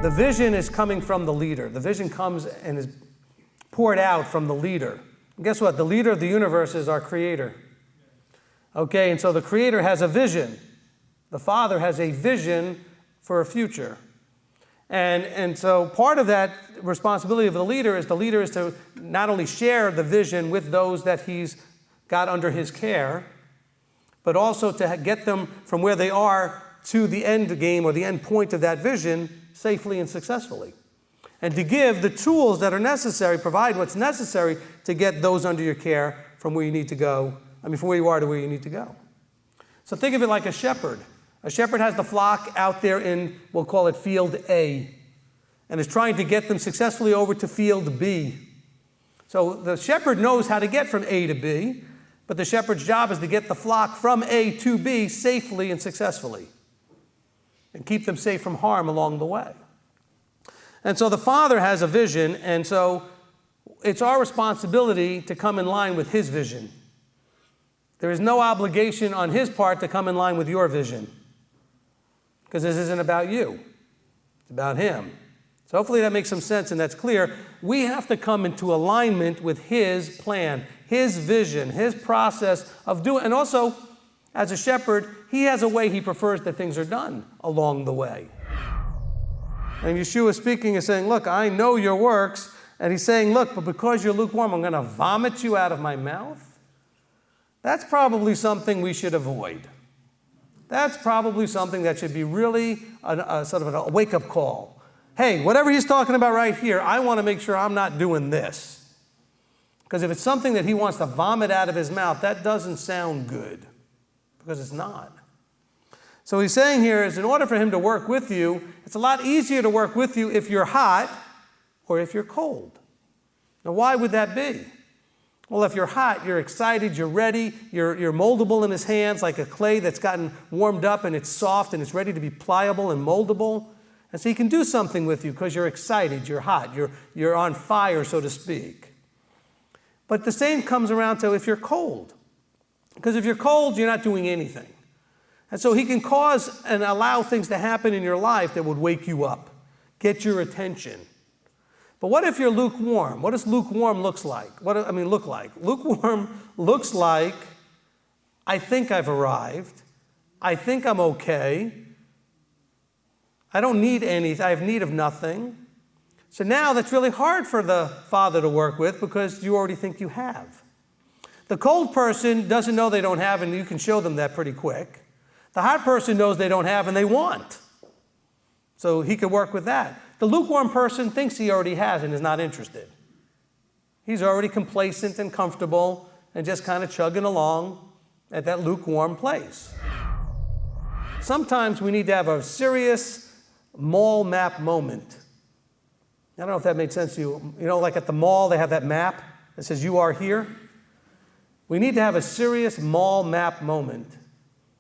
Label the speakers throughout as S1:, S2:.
S1: the vision is coming from the leader. The vision comes and is poured out from the leader. And guess what? The leader of the universe is our Creator. Okay, and so the Creator has a vision. The Father has a vision for a future. And so part of that responsibility of the leader is to not only share the vision with those that he's got under his care, but also to get them from where they are to the end game or the end point of that vision safely and successfully. And to give the tools that are necessary, provide what's necessary to get those under your care from where you need to go, from where you are to where you need to go. So think of it like a shepherd. A shepherd has the flock out there in, we'll call it field A, and is trying to get them successfully over to field B. So the shepherd knows how to get from A to B, but the shepherd's job is to get the flock from A to B safely and successfully, and keep them safe from harm along the way. And so the Father has a vision, and so it's our responsibility to come in line with his vision. There is no obligation on his part to come in line with your vision, because this isn't about you. It's about him. So hopefully that makes some sense and that's clear. We have to come into alignment with his plan, his vision, his process of doing. And also, as a shepherd, he has a way he prefers that things are done along the way. And Yeshua speaking is saying, look, I know your works. And he's saying, look, but because you're lukewarm, I'm going to vomit you out of my mouth. That's probably something we should avoid. That's probably something that should be really a sort of a wake-up call. Hey, whatever he's talking about right here, I want to make sure I'm not doing this. Because if it's something that he wants to vomit out of his mouth, that doesn't sound good, because it's not. So he's saying here is in order for him to work with you, it's a lot easier to work with you if you're hot or if you're cold. Now, why would that be? Well, if you're hot, you're excited, you're ready, you're moldable in his hands like a clay that's gotten warmed up and it's soft and it's ready to be pliable and moldable. And so he can do something with you because you're excited, you're hot, you're on fire, so to speak. But the same comes around to if you're cold. Because if you're cold, you're not doing anything. And so he can cause and allow things to happen in your life that would wake you up, get your attention. But what if you're lukewarm? What does lukewarm look like? Look like? Lukewarm looks like, I think I've arrived. I think I'm okay. I don't need anything. I have need of nothing. So now that's really hard for the Father to work with because you already think you have. The cold person doesn't know they don't have, and you can show them that pretty quick. The hot person knows they don't have and they want. So he could work with that. The lukewarm person thinks he already has and is not interested. He's already complacent and comfortable and just kind of chugging along at that lukewarm place. Sometimes we need to have a serious mall map moment. I don't know if that made sense to you. You know, like at the mall, they have that map that says you are here. We need to have a serious mall map moment.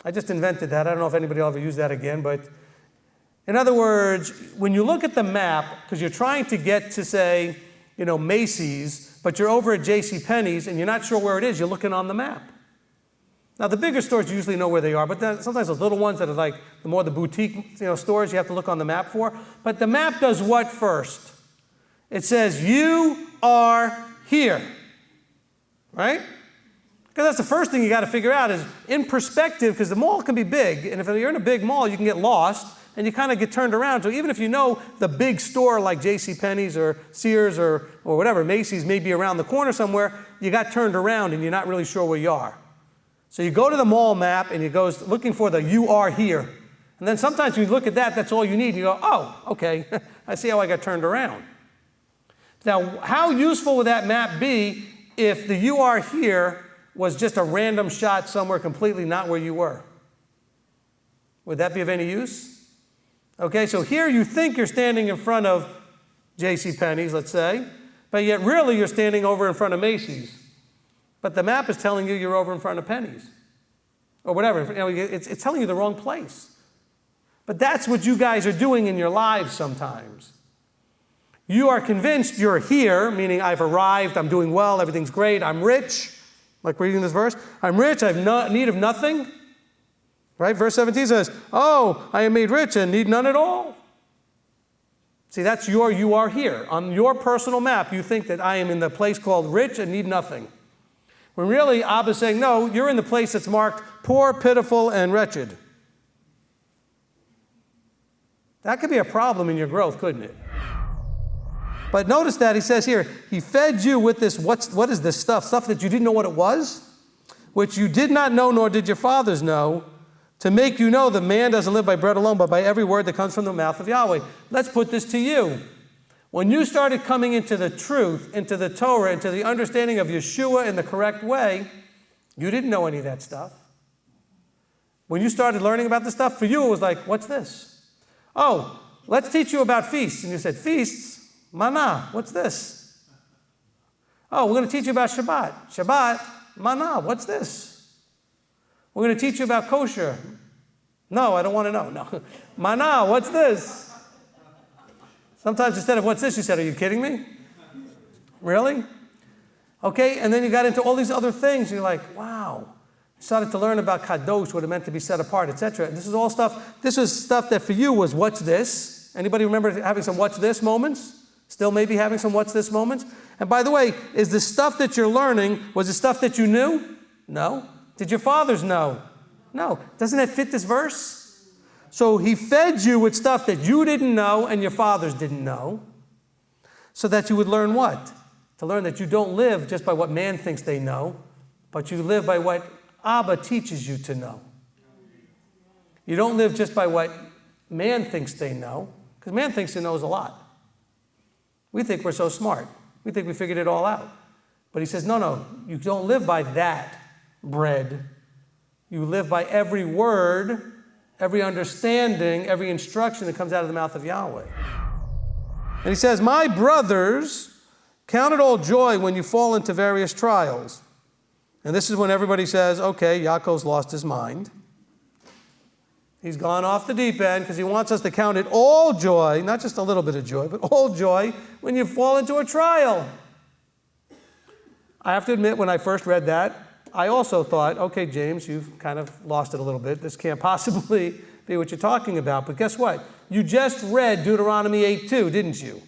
S1: I just invented that. I don't know if anybody will ever use that again, but in other words, when you look at the map, because you're trying to get to, say, Macy's, but you're over at JCPenney's and you're not sure where it is, you're looking on the map. Now, the bigger stores, you usually know where they are, but then sometimes those little ones that are like the boutique stores, you have to look on the map for. But the map does what first? It says, you are here, right? Because that's the first thing you got to figure out is in perspective, because the mall can be big, and if you're in a big mall, you can get lost, and you kind of get turned around. So even if you know the big store like JCPenney's or Sears or whatever, Macy's may be around the corner somewhere, you got turned around and you're not really sure where you are. So you go to the mall map and you go looking for the you are here. And then sometimes when you look at that, that's all you need. You go, oh, okay, I see how I got turned around. Now, how useful would that map be if the you are here was just a random shot somewhere completely not where you were? Would that be of any use? Okay, so here you think you're standing in front of JCPenney's, let's say, but yet really you're standing over in front of Macy's. But the map is telling you you're over in front of Penny's or whatever. It's telling you the wrong place. But that's what you guys are doing in your lives sometimes. You are convinced you're here, meaning I've arrived, I'm doing well, everything's great, I'm rich, like reading this verse. I'm rich, I have need of nothing. Right? Verse 17 says, oh, I am made rich and need none at all. See, that's you are here. On your personal map, you think that I am in the place called rich and need nothing. When really, Abba's saying, no, you're in the place that's marked poor, pitiful, and wretched. That could be a problem in your growth, couldn't it? But notice that he says here, he fed you with this, what is this stuff? Stuff that you didn't know what it was, which you did not know, nor did your fathers know, to make you know that man doesn't live by bread alone, but by every word that comes from the mouth of Yahweh. Let's put this to you. When you started coming into the truth, into the Torah, into the understanding of Yeshua in the correct way, you didn't know any of that stuff. When you started learning about this stuff, for you it was like, what's this? Oh, let's teach you about feasts. And you said, feasts? Manna, what's this? Oh, we're going to teach you about Shabbat. Shabbat, manna, what's this? We're going to teach you about kosher. No, I don't want to know. No. Manna, what's this? Sometimes instead of what's this, you said, are you kidding me? Really? Okay, and then you got into all these other things, and you're like, wow. You started to learn about kadosh, what it meant to be set apart, etc. This is all stuff, this was stuff that for you was, what's this? Anybody remember having some what's this moments? Still maybe having some what's this moments? And by the way, is the stuff that you're learning, was it stuff that you knew? No. Did your fathers know? No. Doesn't that fit this verse? So he fed you with stuff that you didn't know and your fathers didn't know, so that you would learn what? To learn that you don't live just by what man thinks they know, but you live by what Abba teaches you to know. You don't live just by what man thinks they know, because man thinks he knows a lot. We think we're so smart. We think we figured it all out. But he says, no, you don't live by that bread. You live by every word, every understanding, every instruction that comes out of the mouth of Yahweh. And he says, my brothers, count it all joy when you fall into various trials. And this is when everybody says, okay, Yaakov's lost his mind. He's gone off the deep end because he wants us to count it all joy, not just a little bit of joy, but all joy when you fall into a trial. I have to admit, when I first read that, I also thought, okay, James, you've kind of lost it a little bit. This can't possibly be what you're talking about. But guess what? You just read Deuteronomy 8:2, didn't you?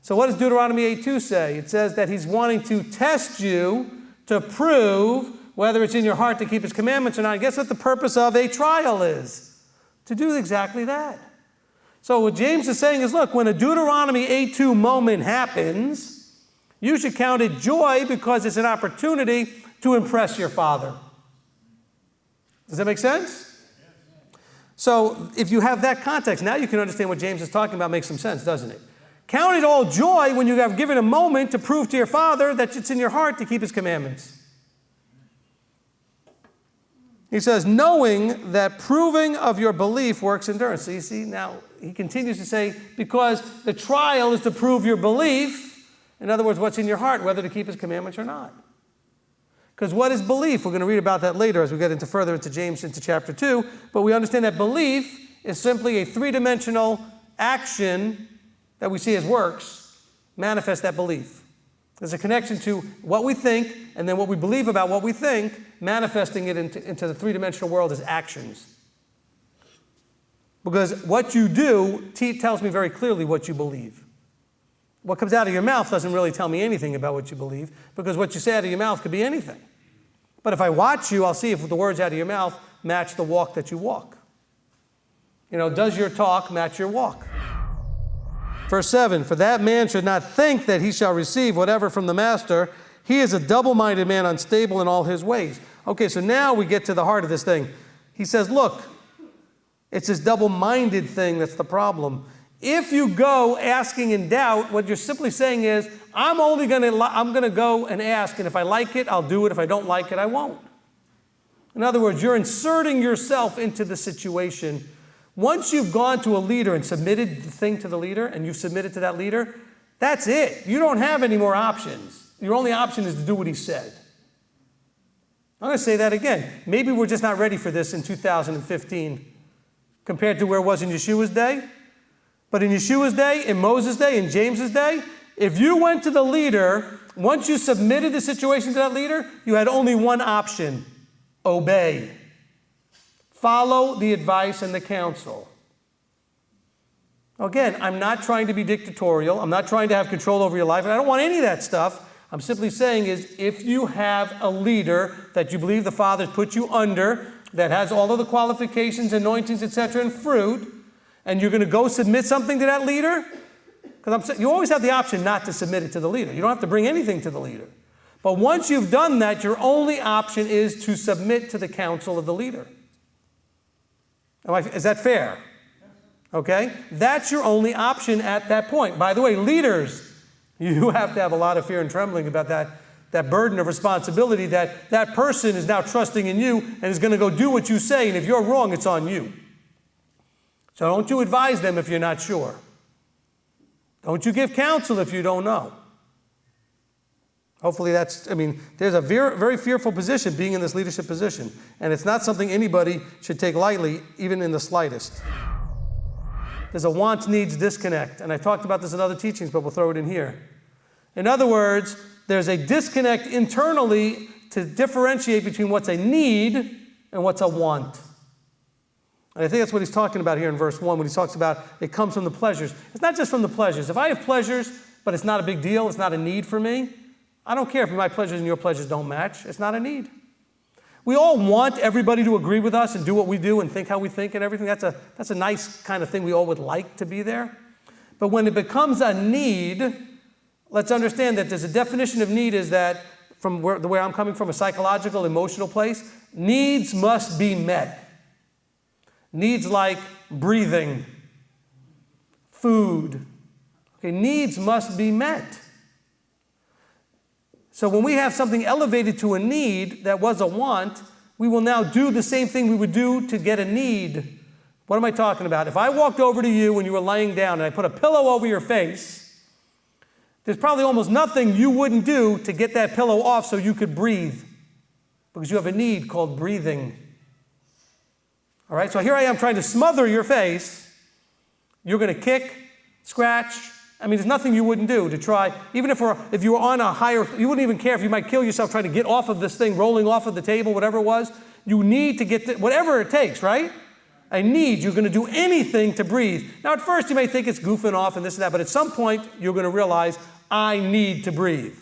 S1: So what does Deuteronomy 8:2 say? It says that he's wanting to test you to prove whether it's in your heart to keep his commandments or not. Guess what the purpose of a trial is? To do exactly that. So what James is saying is, look, when a Deuteronomy 8:2 moment happens, you should count it joy because it's an opportunity to impress your father. Does that make sense? So if you have that context, now you can understand what James is talking about. Makes some sense, doesn't it? Count it all joy when you have given a moment to prove to your father that it's in your heart to keep his commandments. He says, knowing that proving of your belief works endurance. So you see, now he continues to say, because the trial is to prove your belief. In other words, what's in your heart, whether to keep his commandments or not. Because what is belief? We're going to read about that later as we get into further into James, into chapter 2. But we understand that belief is simply a three-dimensional action that we see as works, manifest that belief. There's a connection to what we think and then what we believe about what we think, manifesting it into the three-dimensional world as actions. Because what you do tells me very clearly what you believe. What comes out of your mouth doesn't really tell me anything about what you believe, because what you say out of your mouth could be anything. But if I watch you, I'll see if the words out of your mouth match the walk that you walk. You know, does your talk match your walk? Verse 7, for that man should not think that he shall receive whatever from the master. He is a double-minded man, unstable in all his ways. Okay, so now we get to the heart of this thing. He says, look, it's this double-minded thing that's the problem. If you go asking in doubt, what you're simply saying is, I'm going to go and ask, and if I like it, I'll do it. If I don't like it, I won't. In other words, you're inserting yourself into the situation. Once you've gone to a leader and submitted the thing to the leader, and you've submitted to that leader, that's it. You don't have any more options. Your only option is to do what he said. I'm going to say that again. Maybe we're just not ready for this in 2015 compared to where it was in Yeshua's day. But in Yeshua's day, in Moses' day, in James's day, if you went to the leader, once you submitted the situation to that leader, you had only one option: obey. Follow the advice and the counsel. Again, I'm not trying to be dictatorial. I'm not trying to have control over your life. And I don't want any of that stuff. I'm simply saying is if you have a leader that you believe the Father's put you under, that has all of the qualifications, anointings, etc., and fruit, and you're going to go submit something to that leader, because you always have the option not to submit it to the leader. You don't have to bring anything to the leader. But once you've done that, your only option is to submit to the counsel of the leader. Is that fair? Okay? That's your only option at that point. By the way, leaders, you have to have a lot of fear and trembling about that burden of responsibility that that person is now trusting in you and is going to go do what you say, and if you're wrong, it's on you. So don't you advise them if you're not sure. Don't you give counsel if you don't know. Hopefully there's a very, very fearful position being in this leadership position, and it's not something anybody should take lightly, even in the slightest. There's a wants-needs disconnect, and I talked about this in other teachings, but we'll throw it in here. In other words, there's a disconnect internally to differentiate between what's a need and what's a want. And I think that's what he's talking about here in verse 1 when he talks about it comes from the pleasures. It's not just from the pleasures. If I have pleasures, but it's not a big deal, it's not a need for me, I don't care if my pleasures and your pleasures don't match. It's not a need. We all want everybody to agree with us and do what we do and think how we think and everything. That's a nice kind of thing we all would like to be there. But when it becomes a need, let's understand that there's a definition of need is that, from the way I'm coming from, a psychological, emotional place, needs must be met. Needs like breathing, food. Okay, needs must be met. So when we have something elevated to a need that was a want, we will now do the same thing we would do to get a need. What am I talking about? If I walked over to you when you were laying down and I put a pillow over your face, there's probably almost nothing you wouldn't do to get that pillow off so you could breathe, because you have a need called breathing. All right, so here I am trying to smother your face. You're going to kick, scratch. There's nothing you wouldn't do to try. Even if you were on a higher, you wouldn't even care if you might kill yourself trying to get off of this thing, rolling off of the table, whatever it was. You need to get, whatever it takes, right? A need. You're going to do anything to breathe. Now, at first, you may think it's goofing off and this and that, but at some point, you're going to realize, I need to breathe.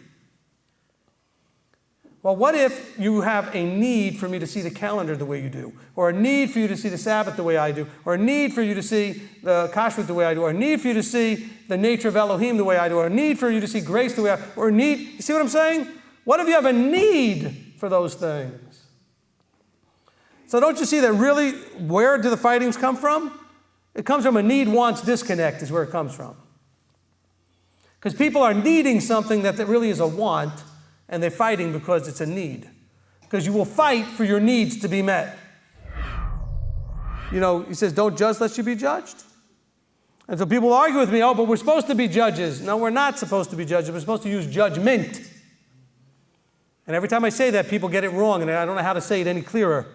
S1: Well, what if you have a need for me to see the calendar the way you do, or a need for you to see the Sabbath the way I do, or a need for you to see the Kashrut the way I do, or a need for you to see the nature of Elohim the way I do, or a need for you to see grace the way I do, or a need, you see what I'm saying? What if you have a need for those things? So don't you see that really, where do the fightings come from? It comes from a need-wants disconnect is where it comes from. Because people are needing something that really is a want, and they're fighting because it's a need. Because you will fight for your needs to be met. He says, don't judge lest you be judged. And so people argue with me, but we're supposed to be judges. No, we're not supposed to be judges. We're supposed to use judgment. And every time I say that, people get it wrong, and I don't know how to say it any clearer.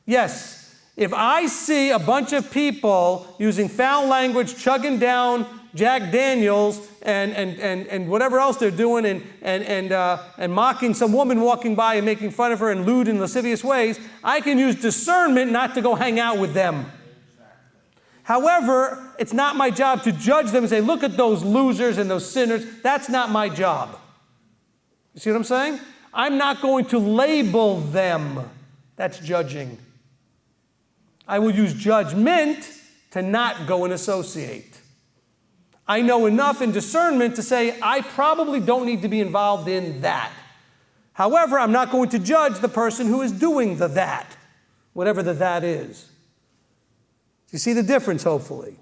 S1: Yes, if I see a bunch of people using foul language, chugging down Jack Daniels and whatever else they're doing and mocking some woman walking by and making fun of her in lewd and lascivious ways, I can use discernment not to go hang out with them. Exactly. However, it's not my job to judge them and say, look at those losers and those sinners. That's not my job. You see what I'm saying? I'm not going to label them. That's judging. I will use judgment to not go and associate. I know enough in discernment to say, I probably don't need to be involved in that. However, I'm not going to judge the person who is doing the that, whatever the that is. You see the difference, hopefully.